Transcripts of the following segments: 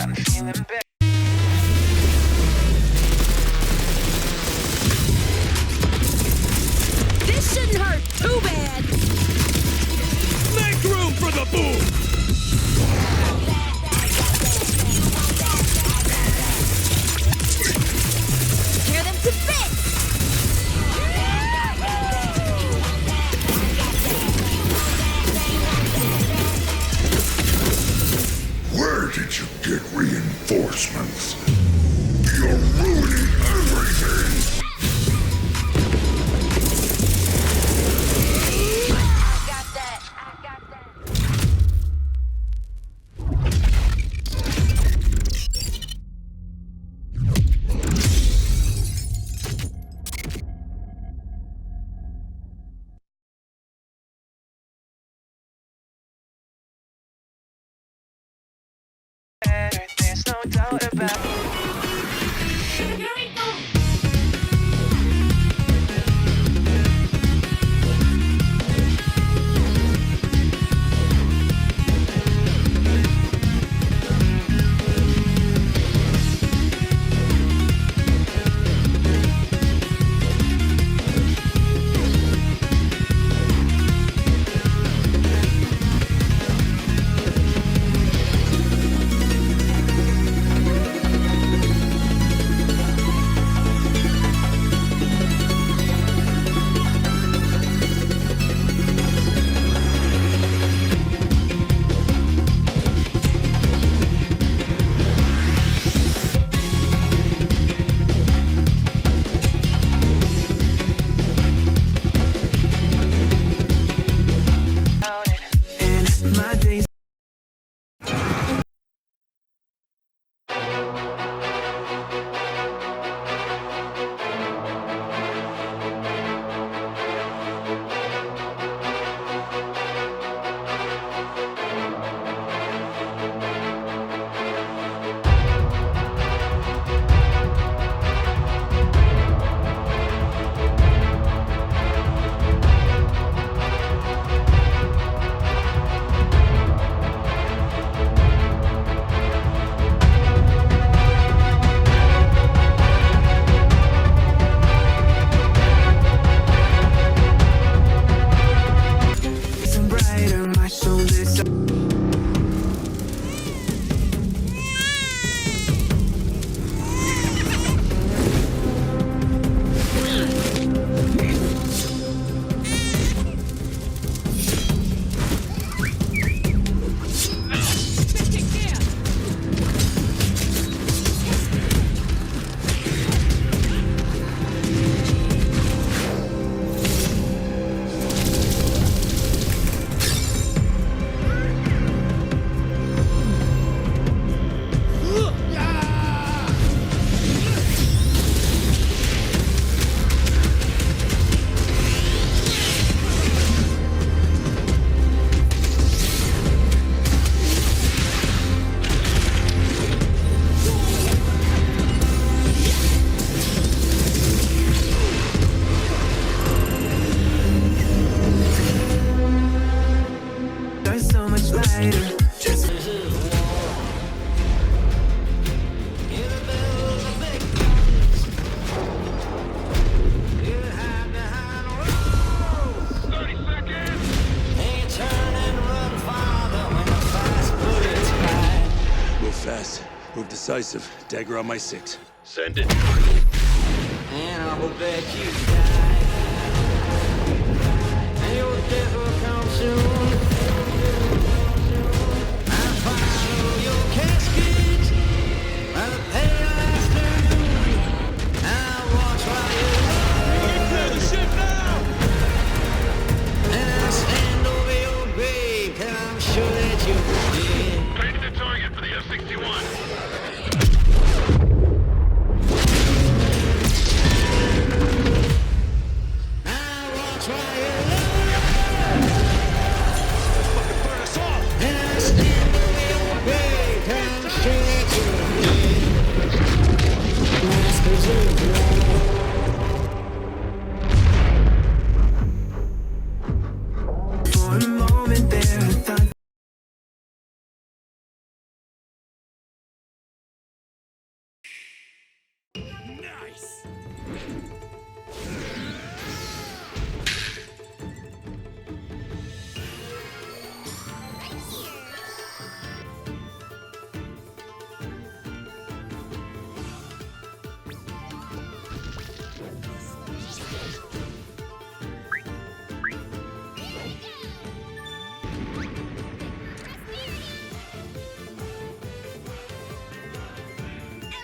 I'm feeling better. This shouldn't hurt too bad. Make room for the boom! Tear them to bits. Where did you get reinforcements? You're ruining everything! I got that. There's no doubt about it. My days. Some brighter, my shoulders. So much lighter. Just Move fast. Move decisive. Dagger on my 6. Send it. And I hope that you die. And your death will come soon. I'll follow your casket by the pale afternoon. I'll watch while you lie. Clear the ship now! And I'll stand over your grave till I'm sure that you're dead. Paint the target for the F-61. Nice.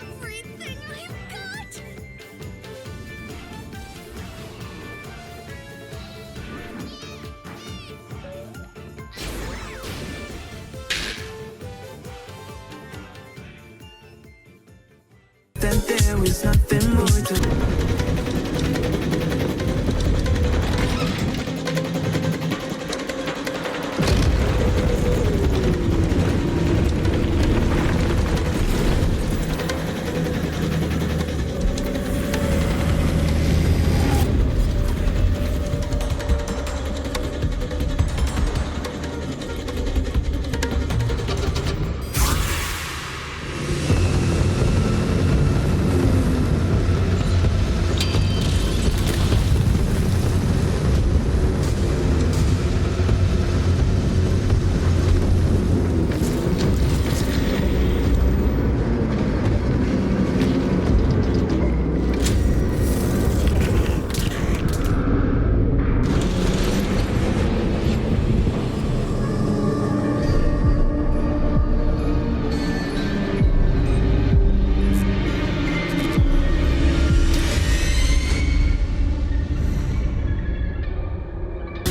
Everything I've got! That there was nothing more to.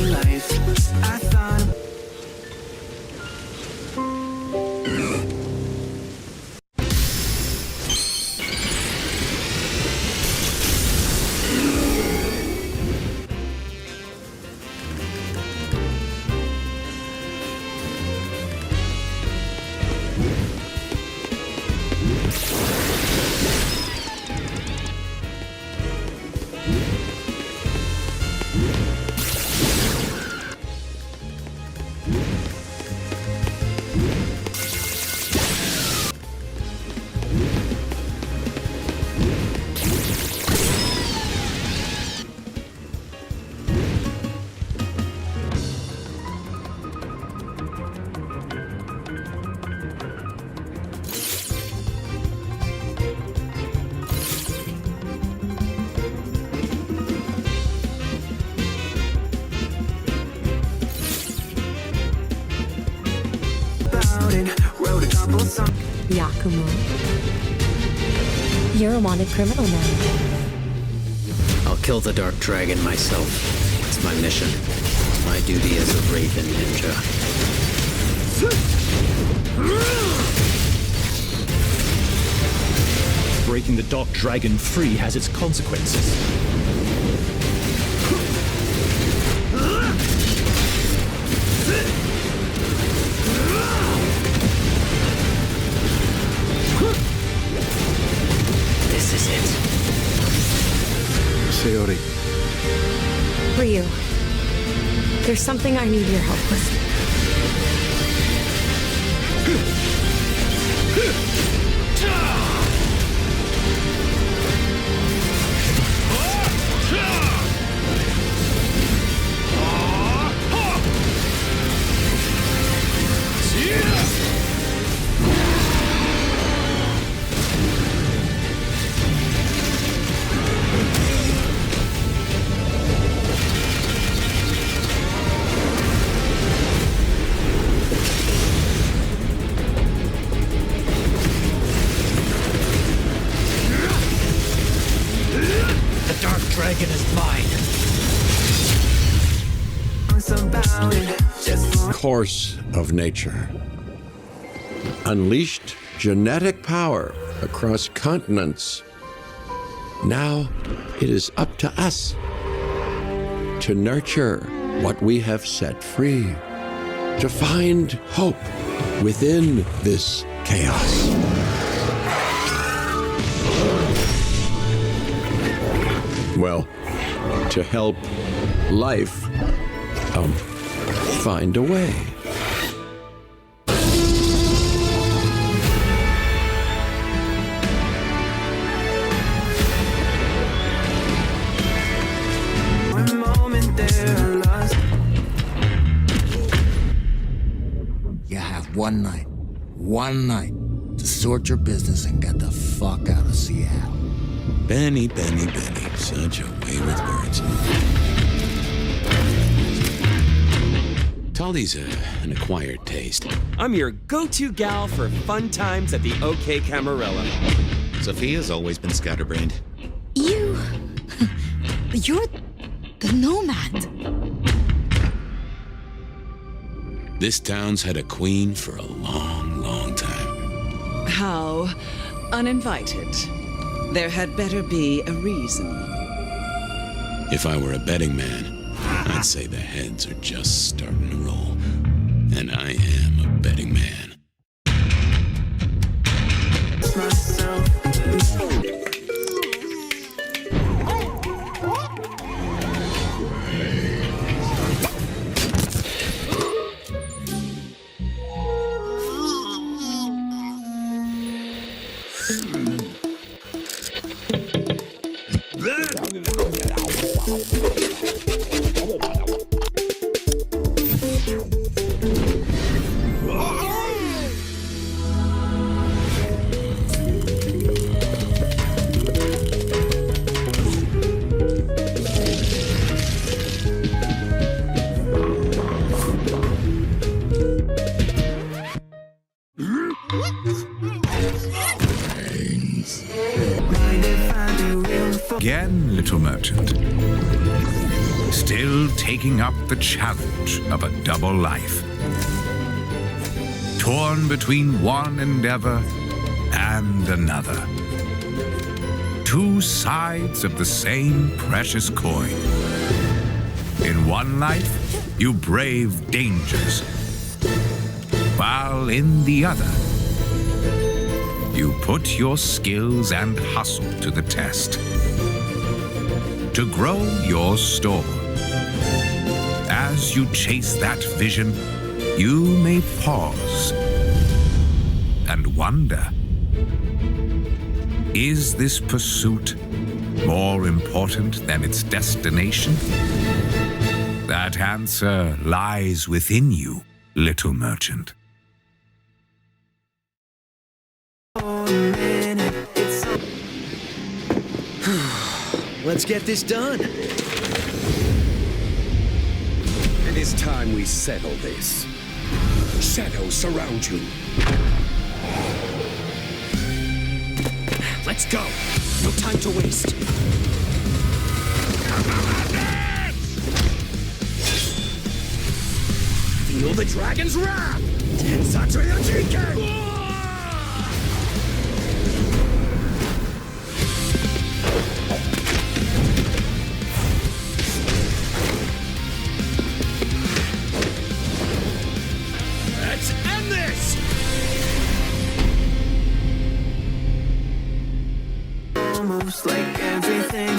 Life, I thought. About it, wrote a couple songs. Yakumo. You're a wanted criminal now. I'll kill the Dark Dragon myself. It's my mission. My duty as a Raven Ninja. Breaking the Dark Dragon free has its consequences. This is it. Sayori, Ryu, there's something I need your help with. The Dark Dragon is mine. About it, just for Course of nature. Unleashed genetic power across continents. Now it is up to us to nurture what we have set free, to find hope within this chaos. Well, to help life find a way. one night. One night to sort your business and get the fuck out of Seattle. Benny. Such a way with words. Tally's an acquired taste. I'm your go-to gal for fun times at the OK Camarilla. Sophia's always been scatterbrained. You're the nomad. This town's had a queen for a long time. How uninvited. There had better be a reason. If I were a betting man, I'd say the heads are just starting to roll. And I am a betting man. Again, little merchant. Still taking up the challenge of a double life. Torn between one endeavor and another. Two sides of the same precious coin. In one life, you brave dangers, while in the other, you put your skills and hustle to the test. To grow your store. As you chase that vision, you may pause and wonder, is this pursuit more important than its destination? That answer lies within you, little merchant. Let's get this done. It is time we settle this. Shadows surround you. Let's go. No time to waste. Feel the dragon's wrath! Tensatsuya Jinken! Let's end this! Almost like everything.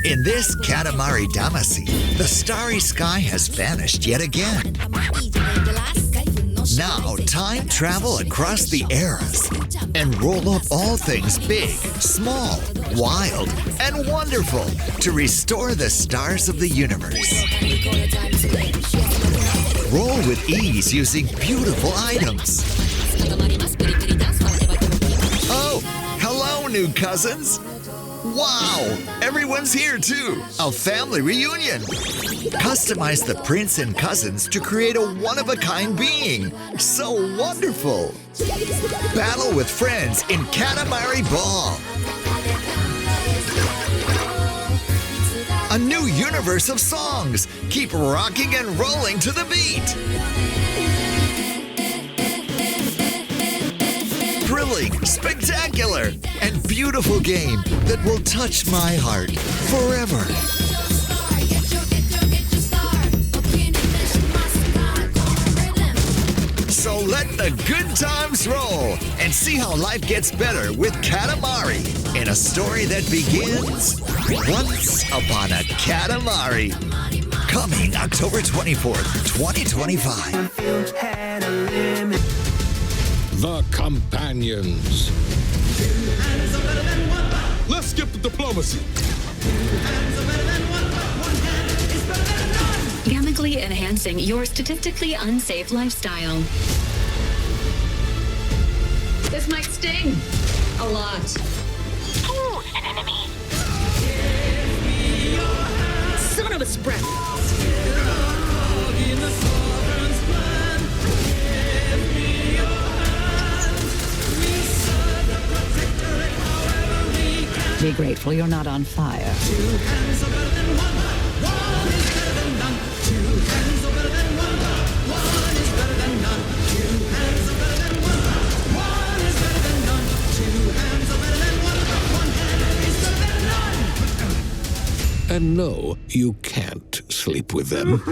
In this Katamari Damacy, the starry sky has vanished yet again. Now, time travel across the eras and roll up all things big, small, wild, and wonderful to restore the stars of the universe. Roll with ease using beautiful items. Oh, hello, new cousins. Wow, everyone's here too. A family reunion. Customize the prince and cousins to create a one-of-a-kind being. So wonderful. Battle with friends in Katamari Ball. A new universe of songs. Keep rocking and rolling to the beat. Thrilling, spectacular, and beautiful game that will touch my heart forever. So let the good times roll and see how life gets better with Katamari in a story that begins once upon a Katamari. Coming October 24th, 2025. The Companions. Let's skip the diplomacy. Chemically enhancing your statistically unsafe lifestyle. This might sting. A lot. Ooh, an enemy. Son of a spread. Be grateful you're not on fire. And no, you can't sleep with them.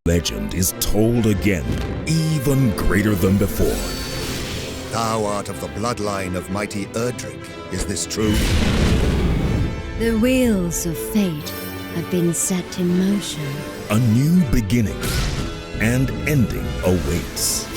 Legend is told again, even greater than before. Thou art of the bloodline of mighty Erdrick. Is this true? The wheels of fate have been set in motion. A new beginning and ending awaits.